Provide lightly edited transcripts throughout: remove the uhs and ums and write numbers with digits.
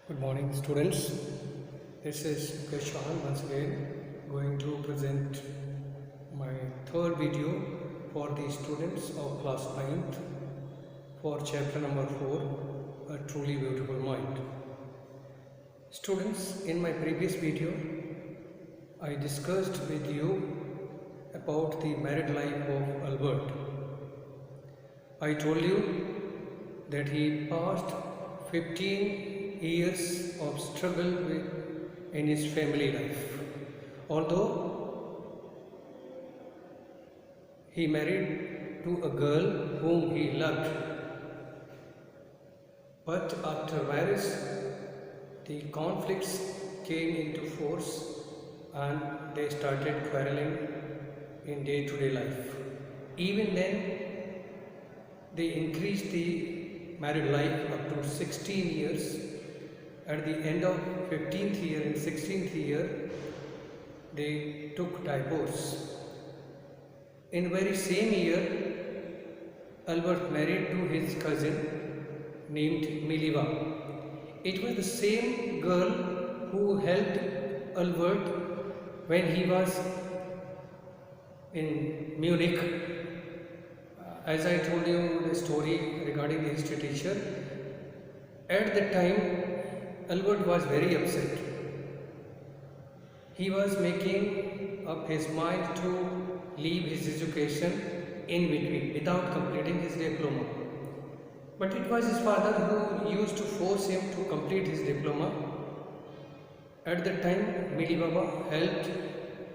Good morning, students. This is Mukesh Chauhan once again going to present my third video for the students of class 9th for chapter number 4, A Truly Beautiful Mind. Students, in my previous video, I discussed with you about the married life of Albert. I told you that he passed 15 years of struggle in his family life. Although he married to a girl whom he loved, but after marriage the conflicts came into force and they started quarreling in day-to-day life. Even then, they increased the married life up to 16 years. At the end of 15th year and 16th year, they took divorce. In the very same year, Albert married to his cousin named Miliva. It was the same girl who helped Albert when he was in Munich. As I told you the story regarding the history teacher, at the time Albert was very upset. He was making up his mind to leave his education in between without completing his diploma. But it was his father who used to force him to complete his diploma. At that time, Mili Baba helped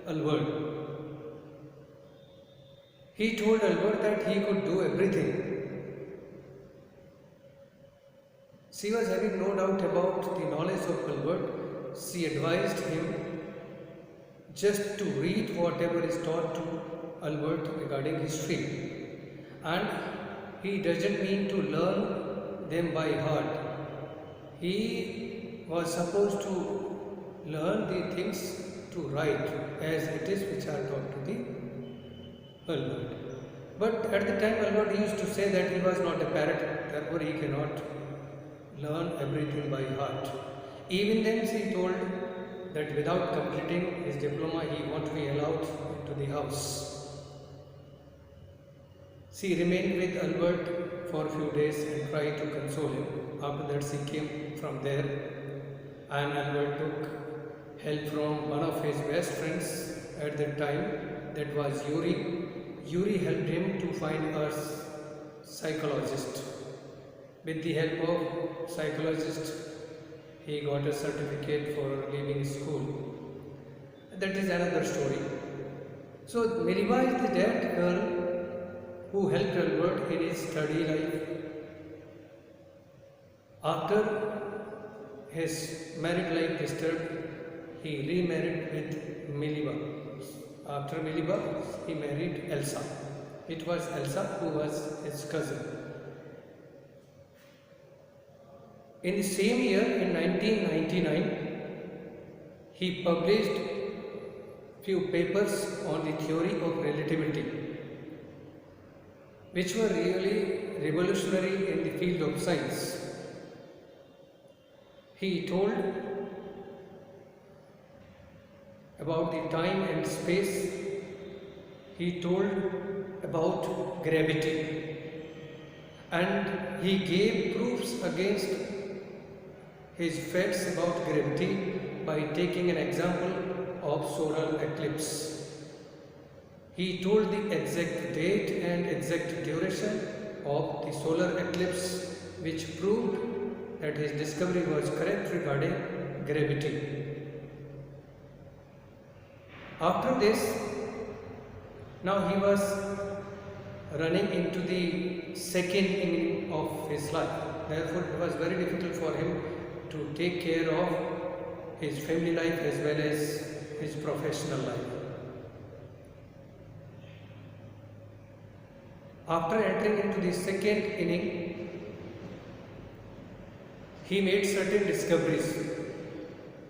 Albert. He told Albert that he could do everything. She was having no doubt about the knowledge of Albert. She advised him just to read whatever is taught to Albert regarding history. And he doesn't mean to learn them by heart. He was supposed to learn the things to write as it is which are taught to the Albert. But at the time Albert used to say that he was not a parrot, therefore he cannot learn everything by heart. Even then she told that without completing his diploma he won't be allowed into the house. She remained with Albert for a few days and tried to console him. After that she came from there and Albert took help from one of his best friends at that time, that was Yuri. Yuri helped him to find a psychologist. With the help of psychologist, he got a certificate for leaving school. That is another story. So Miriva is the that girl who helped Albert in his study life. After his married life disturbed, he remarried with Miliva. After Miliva, he married Elsa. It was Elsa who was his cousin. In the same year, in 1999, he published few papers on the theory of relativity, which were really revolutionary in the field of science. He told about the time and space. He told about gravity, and he gave proofs against his facts about gravity by taking an example of solar eclipse. He told the exact date and exact duration of the solar eclipse, which proved that his discovery was correct regarding gravity. After this, now he was running into the second inning of his life. Therefore, it was very difficult for him to take care of his family life as well as his professional life. After entering into the second inning, he made certain discoveries.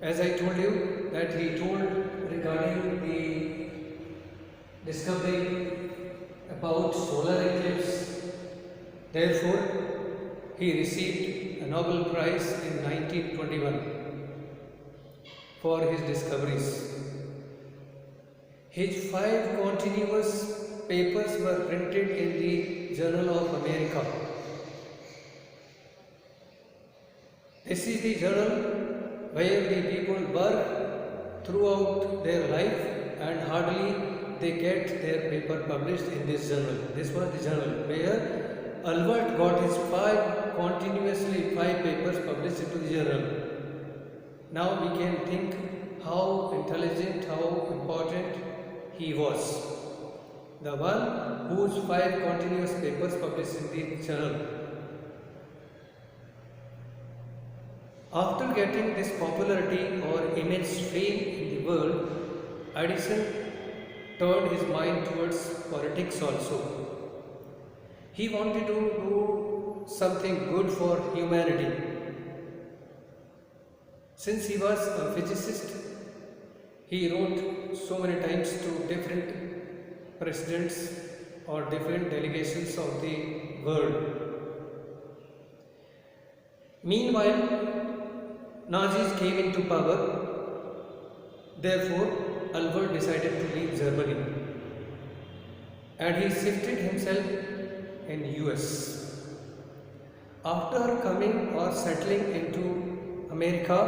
As I told you that he told regarding the discovery about solar eclipse. Therefore, he received a Nobel Prize in 1921 for his discoveries. His 5 continuous papers were printed in the Journal of America. This is the journal where the people work throughout their life and hardly they get their paper published in this journal. This was the journal where Albert got his 5 papers published into the journal. Now we can think how intelligent, how important he was. The one whose 5 continuous papers published in the journal. After getting this popularity or immense fame in the world, Edison turned his mind towards politics also. He wanted to do something good for humanity. Since he was a physicist, he wrote so many times to different presidents or different delegations of the world. Meanwhile, Nazis came into power. Therefore, Albert decided to leave Germany and he shifted himself in US. After coming or settling into America,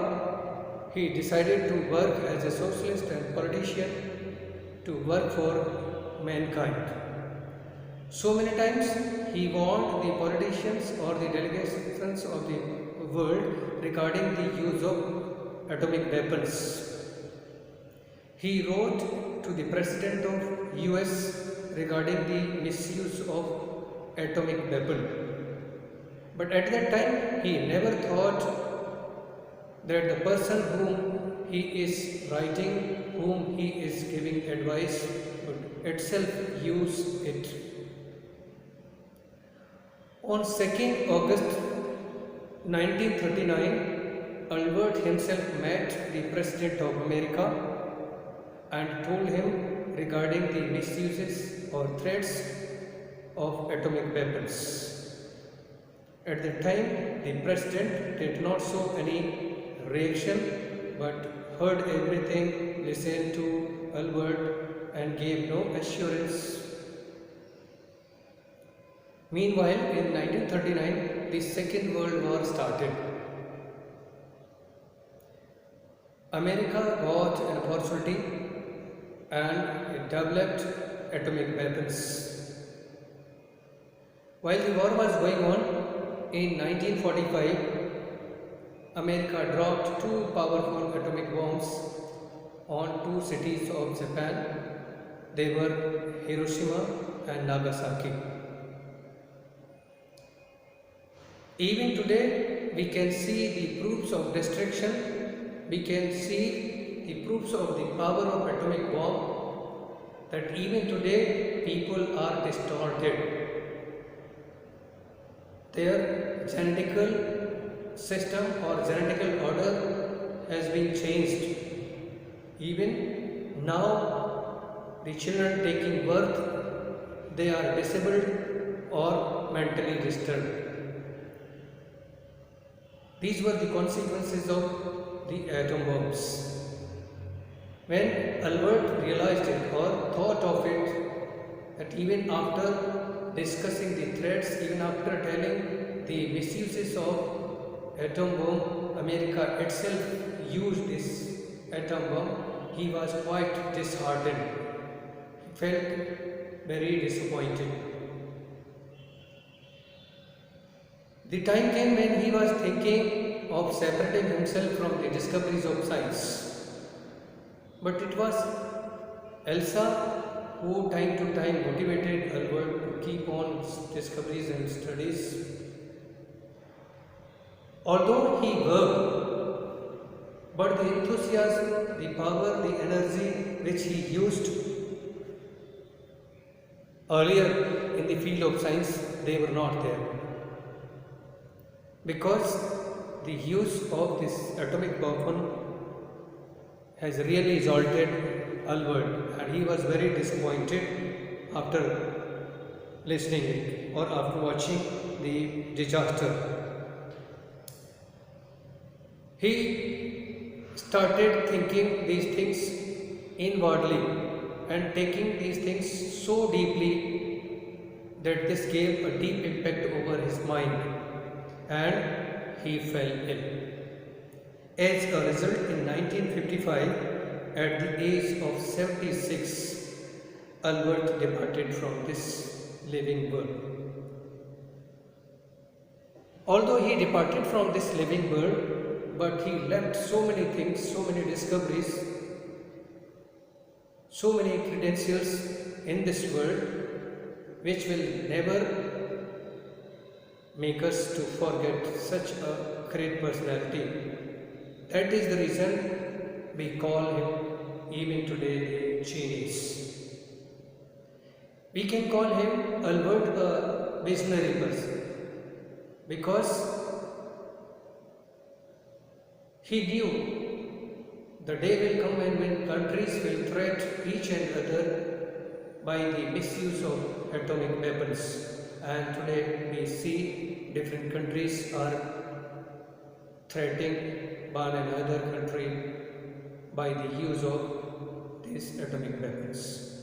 he decided to work as a socialist and politician to work for mankind. So many times he warned the politicians or the delegations of the world regarding the use of atomic weapons. He wrote to the President of US regarding the misuse of atomic weapon. But at that time he never thought that the person whom he is writing, whom he is giving advice, would itself use it. On 2nd August 1939, Albert himself met the President of America and told him regarding the misuses or threats of atomic weapons. At the time, the President did not show any reaction but heard everything, listened to Albert and gave no assurance. Meanwhile, in 1939, the Second World War started. America got an opportunity and it developed atomic weapons. While the war was going on, in 1945, America dropped 2 powerful atomic bombs on 2 cities of Japan. They were Hiroshima and Nagasaki. Even today, we can see the proofs of destruction, we can see the proofs of the power of atomic bomb, that even today people are distorted. Their genetical system or genetical order has been changed. Even now, the children taking birth, they are disabled or mentally disturbed. These were the consequences of the atom bombs. When Albert realized it or thought of it, that even after discussing the threats, even after telling the misuses of atom bomb, America itself used this atom bomb, he was quite disheartened. He felt very disappointed. The time came when he was thinking of separating himself from the discoveries of science. But it was Elsa who time to time motivated Albert to keep on discoveries and studies. Although he worked, but the enthusiasm, the power, the energy which he used earlier in the field of science, they were not there. Because the use of this atomic weapon has really exalted Albert, and he was very disappointed after listening it or after watching the disaster. He started thinking these things inwardly and taking these things so deeply that this gave a deep impact over his mind and he fell ill. As a result, in 1955, at the age of 76, Albert departed from this living world. Although he departed from this living world, but he left so many things, so many discoveries, so many credentials in this world which will never make us to forget such a great personality. That is the reason we call him even today a genius. We can call him Albert a visionary person because he knew the day will come when countries will threat each and other by the misuse of atomic weapons. And today we see different countries are threatening one another country by the use of these atomic weapons.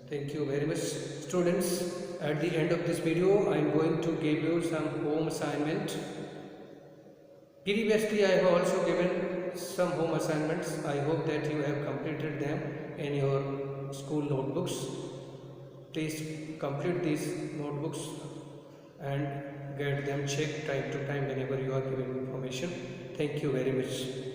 Thank you very much, students. At the end of this video, I am going to give you some home assignment. Previously, I have also given some home assignments. I hope that you have completed them in your school notebooks. Please complete these notebooks and get them checked time to time whenever you are giving information. Thank you very much.